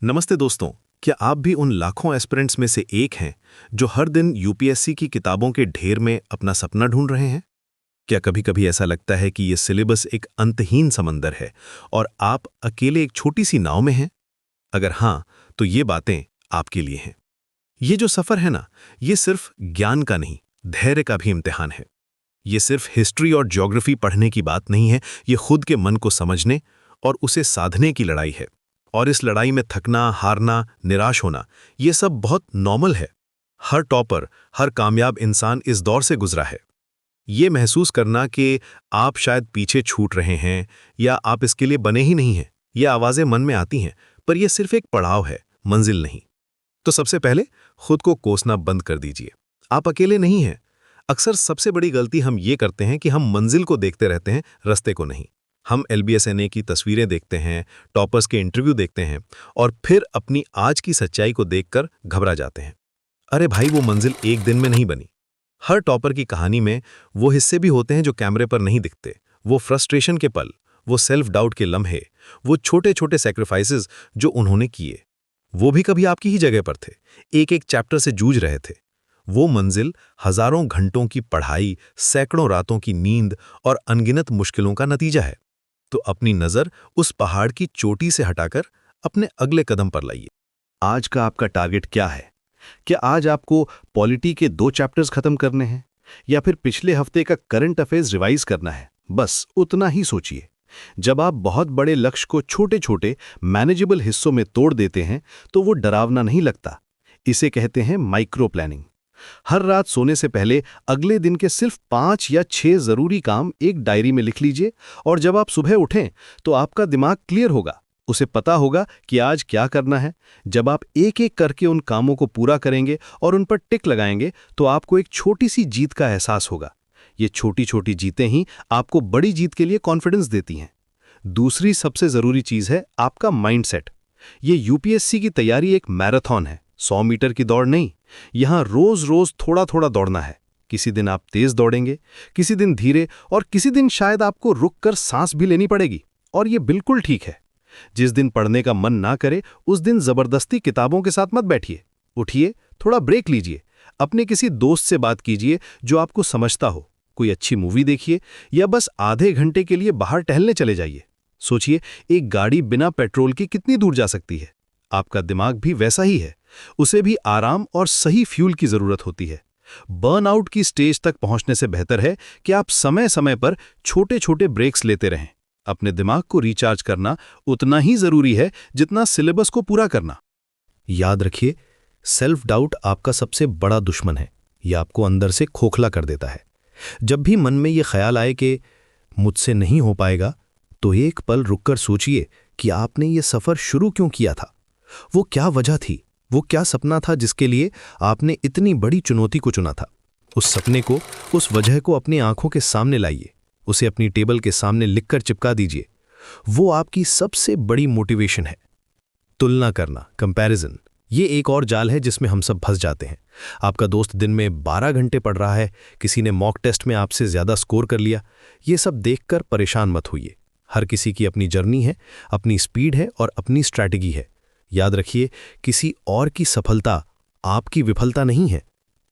नमस्ते दोस्तों। क्या आप भी उन लाखों एस्पिरेंट्स में से एक हैं जो हर दिन यूपीएससी की किताबों के ढेर में अपना सपना ढूंढ रहे हैं? क्या कभी-कभी ऐसा लगता है कि ये सिलेबस एक अंतहीन समंदर है और आप अकेले एक छोटी सी नाव में हैं? अगर हाँ, तो ये बातें आपके लिए हैं। ये जो सफर है ना, ये सिर्फ ज्ञान का नहीं, धैर्य का भी इम्तिहान है। ये सिर्फ हिस्ट्री और ज्योग्राफी पढ़ने की बात नहीं है, ये खुद के मन को समझने और उसे साधने की लड़ाई है। और इस लड़ाई में थकना, हारना, निराश होना, ये सब बहुत नॉर्मल है। हर टॉपर, हर कामयाब इंसान इस दौर से गुजरा है। ये महसूस करना कि आप शायद पीछे छूट रहे हैं या आप इसके लिए बने ही नहीं हैं, ये आवाज़ें मन में आती हैं, पर यह सिर्फ एक पड़ाव है, मंजिल नहीं। तो सबसे पहले खुद को कोसना बंद कर दीजिए। आप अकेले नहीं हैं। अक्सर सबसे बड़ी गलती हम ये करते हैं कि हम मंजिल को देखते रहते हैं, रास्ते को नहीं। हम LBSNA की तस्वीरें देखते हैं, टॉपर्स के इंटरव्यू देखते हैं और फिर अपनी आज की सच्चाई को देखकर घबरा जाते हैं। अरे भाई, वो मंजिल एक दिन में नहीं बनी। हर टॉपर की कहानी में वो हिस्से भी होते हैं जो कैमरे पर नहीं दिखते। वो फ्रस्ट्रेशन के पल, वो सेल्फ डाउट के लम्हे, वो छोटे छोटे सैक्रिफाइसेस जो उन्होंने किए। वो भी कभी आपकी ही जगह पर थे, एक एक चैप्टर से जूझ रहे थे। वो मंजिल हजारों घंटों की पढ़ाई, सैकड़ों रातों की नींद और अनगिनत मुश्किलों का नतीजा है। तो अपनी नज़र उस पहाड़ की चोटी से हटाकर अपने अगले कदम पर लाइए। आज का आपका टारगेट क्या है? क्या आज आपको पॉलिटी के 2 चैप्टर्स खत्म करने हैं या फिर पिछले हफ्ते का करंट अफेयर्स रिवाइज करना है? बस उतना ही सोचिए। जब आप बहुत बड़े लक्ष्य को छोटे छोटे मैनेजेबल हिस्सों में तोड़ देते हैं तो वो डरावना नहीं लगता। इसे कहते हैं माइक्रो प्लानिंग। हर रात सोने से पहले अगले दिन के सिर्फ 5 या 6 जरूरी काम एक डायरी में लिख लीजिए और जब आप सुबह उठें तो आपका दिमाग क्लियर होगा। उसे पता होगा कि आज क्या करना है। जब आप एक एक करके उन कामों को पूरा करेंगे और उन पर टिक लगाएंगे तो आपको एक छोटी सी जीत का एहसास होगा। ये छोटी छोटी जीतें ही आपको बड़ी जीत के लिए कॉन्फिडेंस देती हैं। दूसरी सबसे जरूरी चीज है आपका माइंडसेट। ये यूपीएससी की तैयारी एक मैराथन है, 100 मीटर की दौड़ नहीं। यहां रोज रोज थोड़ा थोड़ा दौड़ना है। किसी दिन आप तेज दौड़ेंगे, किसी दिन धीरे और किसी दिन शायद आपको रुककर सांस भी लेनी पड़ेगी। और ये बिल्कुल ठीक है। जिस दिन पढ़ने का मन ना करे उस दिन जबरदस्ती किताबों के साथ मत बैठिए। उठिए, थोड़ा ब्रेक लीजिए। अपने किसी दोस्त से बात कीजिए जो आपको समझता हो। कोई अच्छी मूवी देखिए या बस आधे घंटे के लिए बाहर टहलने चले जाइए। सोचिए, एक गाड़ी बिना पेट्रोल की कितनी दूर जा सकती है। आपका दिमाग भी वैसा ही है। उसे भी आराम और सही फ्यूल की जरूरत होती है। बर्नआउट की स्टेज तक पहुंचने से बेहतर है कि आप समय समय पर छोटे छोटे ब्रेक्स लेते रहें। अपने दिमाग को रिचार्ज करना उतना ही जरूरी है जितना सिलेबस को पूरा करना। याद रखिए, सेल्फ डाउट आपका सबसे बड़ा दुश्मन है। यह आपको अंदर से खोखला कर देता है। जब भी मन में यह ख्याल आए कि मुझसे नहीं हो पाएगा, तो एक पल रुककर सोचिए कि आपने ये सफर शुरू क्यों किया था। वो क्या वजह थी, वो क्या सपना था जिसके लिए आपने इतनी बड़ी चुनौती को चुना था। उस सपने को, उस वजह को अपनी आंखों के सामने लाइए। उसे अपनी टेबल के सामने लिखकर चिपका दीजिए। वो आपकी सबसे बड़ी मोटिवेशन है। तुलना करना, कंपैरिजन, ये एक और जाल है जिसमें हम सब फंस जाते हैं। आपका दोस्त दिन में 12 घंटे पढ़ रहा है, किसी ने मॉक टेस्ट में आपसे ज्यादा स्कोर कर लिया। ये सब देखकर परेशान मत होइए। हर किसी की अपनी जर्नी है, अपनी स्पीड है और अपनी स्ट्रैटेजी है। याद रखिए, किसी और की सफलता आपकी विफलता नहीं है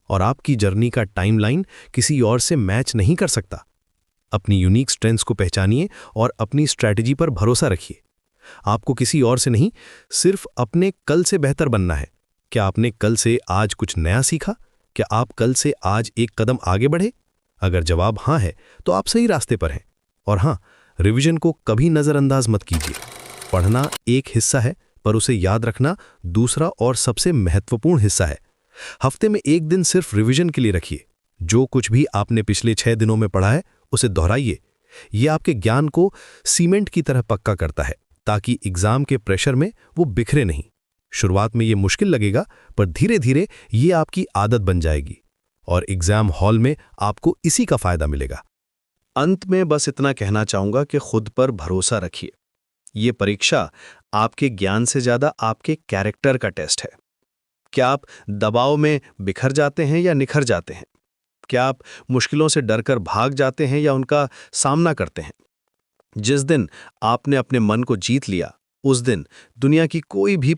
और आपकी जर्नी का टाइमलाइन किसी और से मैच नहीं कर सकता। अपनी यूनिक स्ट्रेंथ्स को पहचानिए और अपनी स्ट्रैटेजी पर भरोसा रखिए। आपको किसी और से नहीं, सिर्फ अपने कल से बेहतर बनना है। क्या आपने कल से आज कुछ नया सीखा? क्या आप कल से आज एक कदम आगे बढ़े? अगर जवाब हाँ है तो आप सही रास्ते पर हैं। और हाँ, रिवीजन को कभी नजरअंदाज मत कीजिए। पढ़ना एक हिस्सा है, पर उसे याद रखना दूसरा और सबसे महत्वपूर्ण हिस्सा है। हफ्ते में एक दिन सिर्फ रिवीजन के लिए रखिए। जो कुछ भी आपने पिछले 6 दिनों में पढ़ा है उसे दोहराइए। यह आपके ज्ञान को सीमेंट की तरह पक्का करता है, ताकि एग्जाम के प्रेशर में वो बिखरे नहीं। शुरुआत में ये मुश्किल लगेगा, पर धीरे धीरे ये आपकी आदत बन जाएगी और एग्जाम हॉल में आपको इसी का फायदा मिलेगा। अंत में बस इतना कहना चाहूंगा कि खुद पर भरोसा रखिए। ये परीक्षा आपके ज्ञान से ज्यादा आपके कैरेक्टर का टेस्ट है। क्या आप दबाव में बिखर जाते हैं या निखर जाते हैं? क्या आप मुश्किलों से डरकर भाग जाते हैं या उनका सामना करते हैं? जिस दिन आपने अपने मन को जीत लिया, उस दिन दुनिया की कोई भी